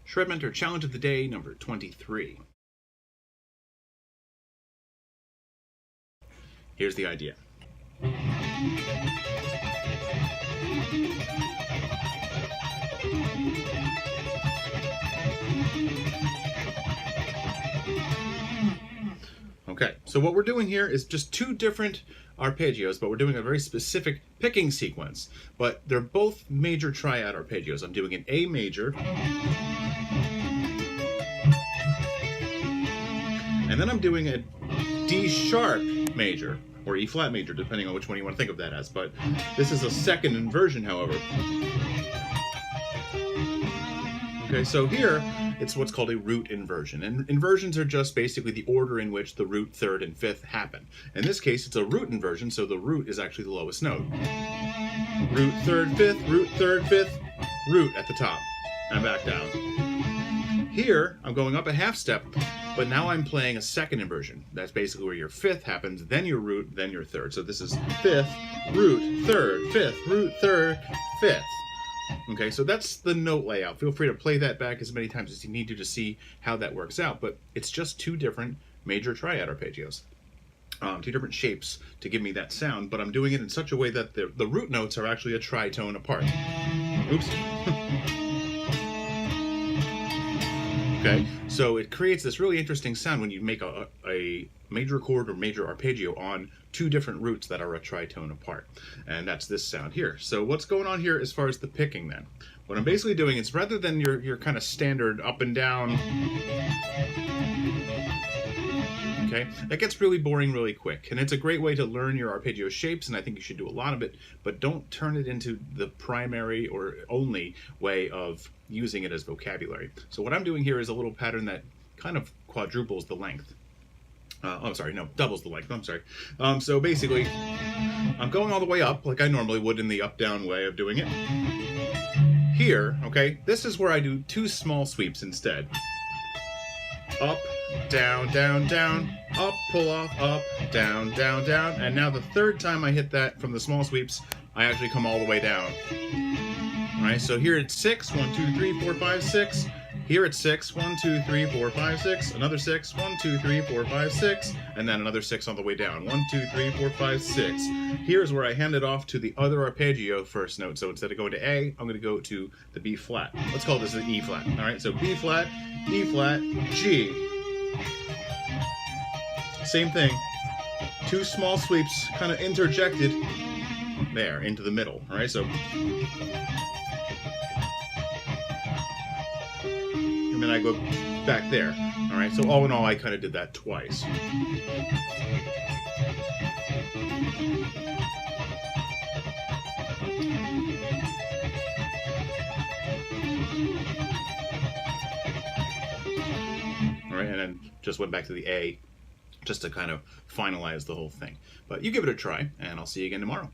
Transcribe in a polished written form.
ShredMentor Challenge of the Day number 23. Here's the idea. Okay, so what we're doing here is just two different arpeggios, but we're doing a very specific picking sequence. But they're both major triad arpeggios. I'm doing an A major, and then I'm doing a D sharp major, or E flat major, depending on which one you want to think of that as. But this is a second inversion, however. Okay, so here it's what's called a root inversion. And inversions are just basically the order in which the root, third, and fifth happen. In this case, it's a root inversion, so the root is actually the lowest note. Root, third, fifth, root, third, fifth, root at the top, and back down. Here, I'm going up a half step, but now I'm playing a second inversion. That's basically where your fifth happens, then your root, then your third. So this is fifth, root, third, fifth, root, third, fifth. Okay, so that's the note layout. Feel free to play that back as many times as you need to see how that works out, but it's just two different major triad arpeggios. Two different shapes to give me that sound, but I'm doing it in such a way that the root notes are actually a tritone apart. Oops. Okay, so it creates this really interesting sound when you make a major chord or major arpeggio on two different roots that are a tritone apart. And that's this sound here. So what's going on here as far as the picking then? What I'm basically doing is, rather than your kind of standard up and down, okay, that gets really boring really quick. And it's a great way to learn your arpeggio shapes, and I think you should do a lot of it, but don't turn it into the primary or only way of using it as vocabulary. So what I'm doing here is a little pattern that kind of quadruples the length. Doubles the length, I'm sorry. So basically, I'm going all the way up like I normally would in the up-down way of doing it. Here, okay, this is where I do two small sweeps instead. Up, down, down, down, up, pull off, up, down, down, down. And now the third time I hit that from the small sweeps, I actually come all the way down. All right, so here it's 6, 1, 2, 3, 4, 5, 6. Here it's 6, 1, 2, 3, 4, 5, 6. Another 6, 1, 2, 3, 4, 5, 6. And then another 6 on the way down. 1, 2, 3, 4, 5, 6. Here's where I hand it off to the other arpeggio first note. So instead of going to A, I'm going to go to the B flat. Let's call this an E flat. All right, so B flat, E flat, G. Same thing. Two small sweeps kind of interjected there into the middle. All right, so. And then I go back there. All right, so all in all, I kind of did that twice. All right, and then just went back to the A just to kind of finalize the whole thing. But you give it a try, and I'll see you again tomorrow.